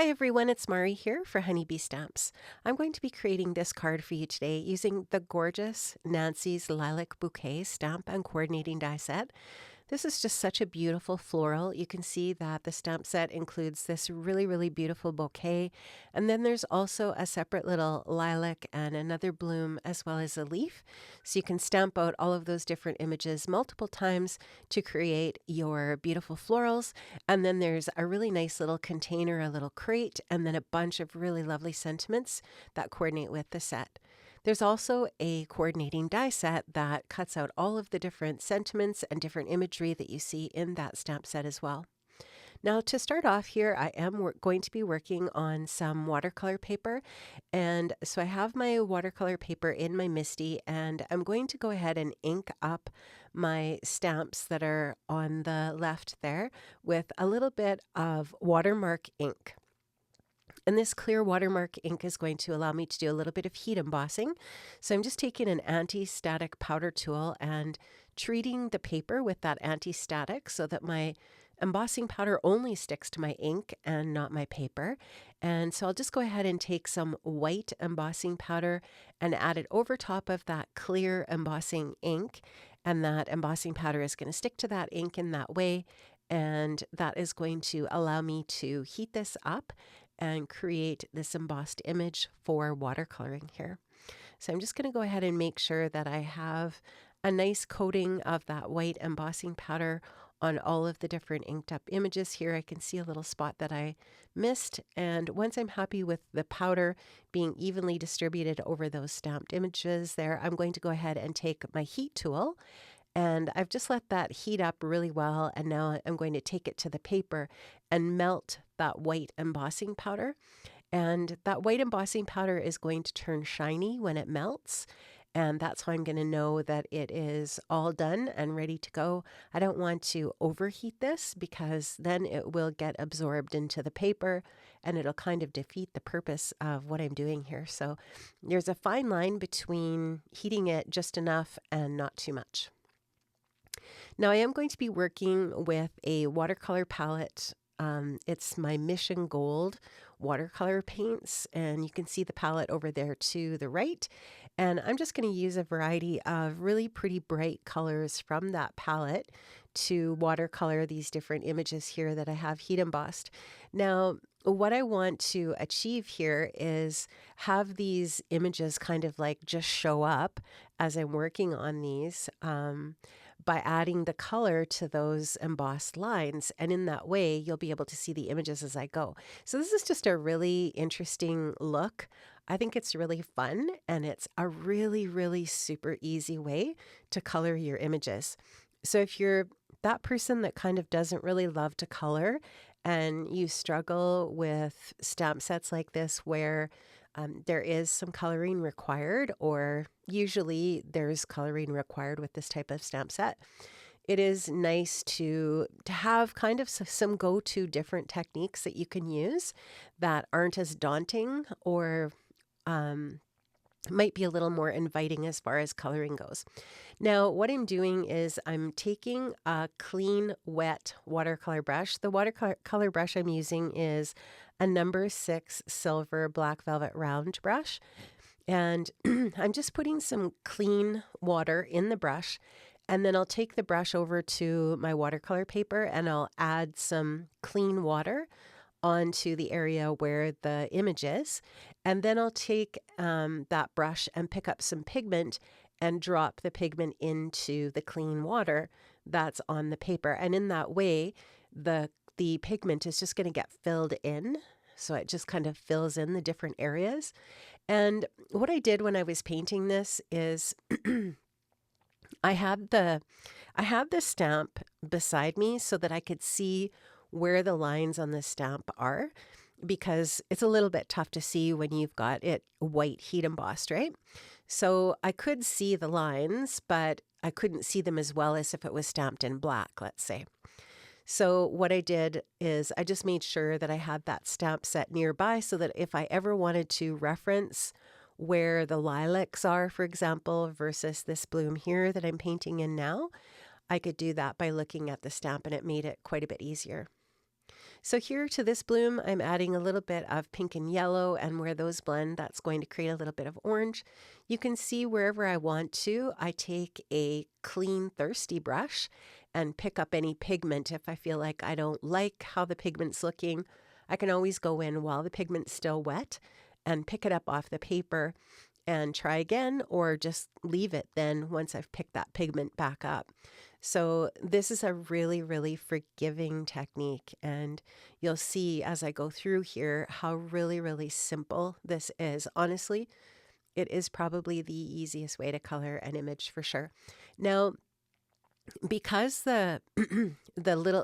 Hi everyone, it's Mari here for Honeybee Stamps. I'm going to be creating this card for you today using the gorgeous Nancy's Lilac Bouquet stamp and coordinating die set. This is just such a beautiful floral. You can see that the stamp set includes this really beautiful bouquet, and then there's also a separate little lilac and another bloom as well as a leaf. So you can stamp out all of those different images multiple times to create your beautiful florals. And then there's a really nice little container, a little crate, and then a bunch of really lovely sentiments that coordinate with the set. There's also a coordinating die set that cuts out all of the different sentiments and different imagery that you see in that stamp set as well. Now, to start off here, I am going to be working on some watercolor paper. And so I have my watercolor paper in my MISTI, and I'm going to go ahead and ink up my stamps that are on the left there with a little bit of watermark ink. And this clear watermark ink is going to allow me to do a little bit of heat embossing. So I'm just taking an anti-static powder tool and treating the paper with that anti-static so that my embossing powder only sticks to my ink and not my paper. And so I'll just go ahead and take some white embossing powder and add it over top of that clear embossing ink. And that embossing powder is going to stick to that ink in that way. And that is going to allow me to heat this up and create this embossed image for watercoloring here. So I'm just going to go ahead and make sure that I have a nice coating of that white embossing powder on all of the different inked up images here. I can see a little spot that I missed, and once I'm happy with the powder being evenly distributed over those stamped images there, I'm going to go ahead and take my heat tool. And I've just let that heat up really well, and now I'm going to take it to the paper and melt that white embossing powder. And that white embossing powder is going to turn shiny when it melts, and that's how I'm going to know that it is all done and ready to go. I don't want to overheat this because then it will get absorbed into the paper and it'll kind of defeat the purpose of what I'm doing here. So there's a fine line between heating it just enough and not too much. Now I am going to be working with a watercolor palette. It's my Mission Gold watercolor paints, and you can see the palette over there to the right. And I'm just going to use a variety of really pretty bright colors from that palette to watercolor these different images here that I have heat embossed. Now, what I want to achieve here is have these images kind of like just show up as I'm working on these by adding the color to those embossed lines. And in that way, you'll be able to see the images as I go. So this is just a really interesting look. I think it's really fun, and it's a really super easy way to color your images. So if you're that person that kind of doesn't really love to color and you struggle with stamp sets like this where there is some coloring required, or usually there's coloring required with this type of stamp set, it is nice to have kind of some go-to different techniques that you can use that aren't as daunting or might be a little more inviting as far as coloring goes. Now, what I'm doing is I'm taking a clean, wet watercolor brush. The watercolor brush I'm using is a number 6 silver black velvet round brush. And I'm just putting some clean water in the brush, and then I'll take the brush over to my watercolor paper and I'll add some clean water onto the area where the image is. And then I'll take that brush and pick up some pigment and drop the pigment into the clean water that's on the paper. And in that way, the pigment is just going to get filled in. So it just kind of fills in the different areas. And what I did when I was painting this is I had the stamp beside me so that I could see where the lines on the stamp are, because it's a little bit tough to see when you've got it white heat embossed, right? So I could see the lines, but I couldn't see them as well as if it was stamped in black, let's say. So what I did is I just made sure that I had that stamp set nearby so that if I ever wanted to reference where the lilacs are, for example, versus this bloom here that I'm painting in now, I could do that by looking at the stamp, and it made it quite a bit easier. So here to this bloom, I'm adding a little bit of pink and yellow, and where those blend, that's going to create a little bit of orange. You can see wherever I want to, I take a clean, thirsty brush and pick up any pigment. If I feel like I don't like how the pigment's looking, I can always go in while the pigment's still wet and pick it up off the paper and try again, or just leave it then once I've picked that pigment back up. So this is a really, really forgiving technique, and you'll see as I go through here how really, really simple this is. Honestly, it is probably the easiest way to color an image for sure. Now, because the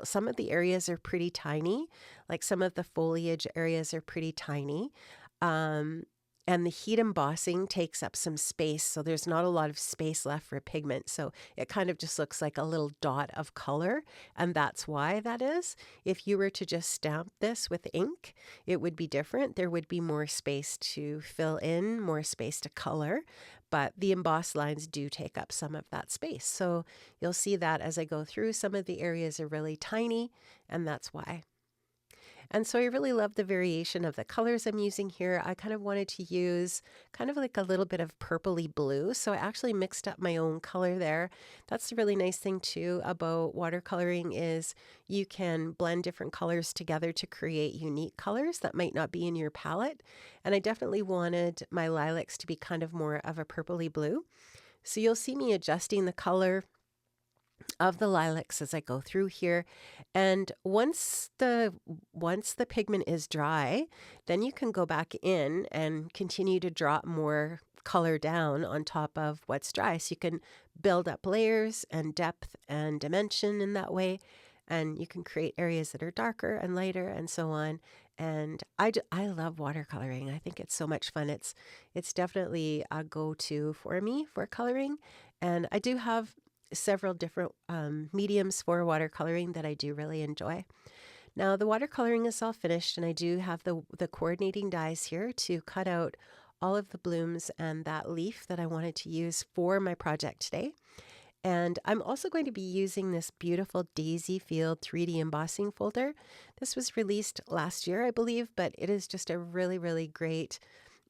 some of the areas are pretty tiny, like some of the foliage areas are pretty tiny, um, and the heat embossing takes up some space, so there's not a lot of space left for pigment. So it kind of just looks like a little dot of color, and that's why that is. If you were to just stamp this with ink, it would be different. There would be more space to fill in, more space to color, but the embossed lines do take up some of that space. So you'll see that as I go through, some of the areas are really tiny, and that's why. And so I really love the variation of the colors I'm using here. I kind of wanted to use kind of like a little bit of purpley blue. So I actually mixed up my own color there. That's the really nice thing too about watercoloring is you can blend different colors together to create unique colors that might not be in your palette. And I definitely wanted my lilacs to be kind of more of a purpley blue. So you'll see me adjusting the color of the lilacs as I go through here. And once the pigment is dry, then you can go back in and continue to drop more color down on top of what's dry. So you can build up layers and depth and dimension in that way. And you can create areas that are darker and lighter and so on. And I love watercoloring. I think it's so much fun. It's definitely a go-to for me for coloring. And I do have several different mediums for watercoloring that I do really enjoy. Now the watercoloring is all finished, and I do have the coordinating dies here to cut out all of the blooms and that leaf that I wanted to use for my project today. And I'm also going to be using this beautiful Daisy Field 3D embossing folder. This was released last year, I believe, but it is just a really, really great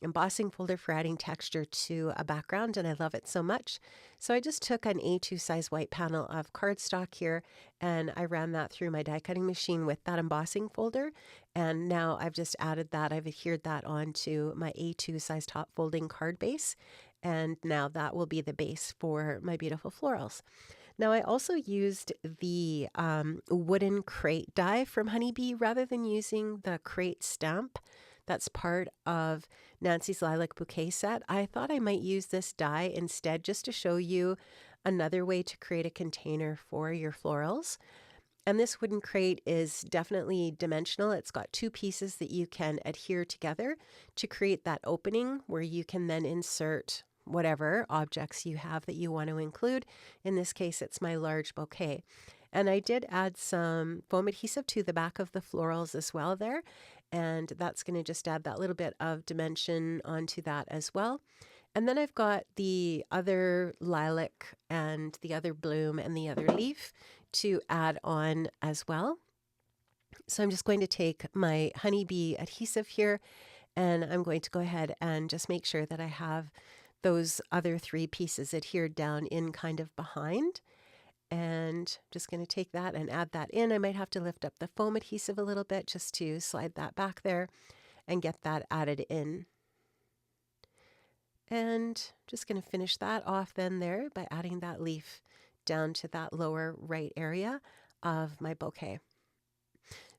embossing folder for adding texture to a background, and I love it so much. So I just took an A2 size white panel of cardstock here, and I ran that through my die cutting machine with that embossing folder, and now I've just added that. I've adhered that onto my A2 size top folding card base, and now that will be the base for my beautiful florals. Now I also used the wooden crate die from Honeybee rather than using the crate stamp that's part of Nancy's Lilac Bouquet set. I thought I might use this die instead just to show you another way to create a container for your florals. And this wooden crate is definitely dimensional. It's got two pieces that you can adhere together to create that opening where you can then insert whatever objects you have that you want to include. In this case, it's my large bouquet. And I did add some foam adhesive to the back of the florals as well there. And that's going to just add that little bit of dimension onto that as well. And then I've got the other lilac and the other bloom and the other leaf to add on as well. So I'm just going to take my Honeybee adhesive here, and I'm going to go ahead and just make sure that I have those other three pieces adhered down in kind of behind. And just going to take that and add that in. I might have to lift up the foam adhesive a little bit just to slide that back there and get that added in. And just going to finish that off then there by adding that leaf down to that lower right area of my bouquet.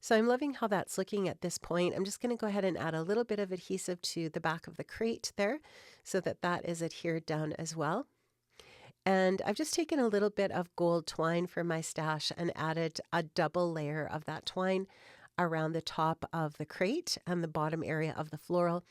So I'm loving how that's looking at this point. I'm just going to go ahead and add a little bit of adhesive to the back of the crate there so that that is adhered down as well. And I've just taken a little bit of gold twine from my stash and added a double layer of that twine around the top of the crate and the bottom area of the floral.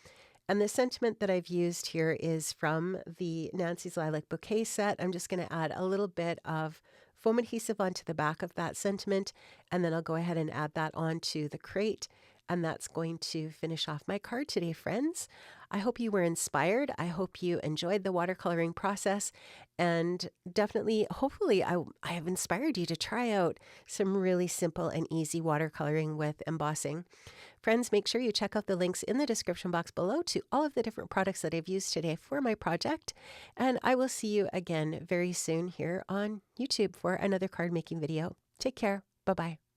And the sentiment that I've used here is from the Nancy's Lilac Bouquet set. I'm just going to add a little bit of foam adhesive onto the back of that sentiment, and then I'll go ahead and add that onto the crate. And that's going to finish off my card today, friends. I hope you were inspired. I hope you enjoyed the watercoloring process, and definitely, hopefully, I have inspired you to try out some really simple and easy watercoloring with embossing. Friends, make sure you check out the links in the description box below to all of the different products that I've used today for my project, and I will see you again very soon here on YouTube for another card making video. Take care. Bye-bye.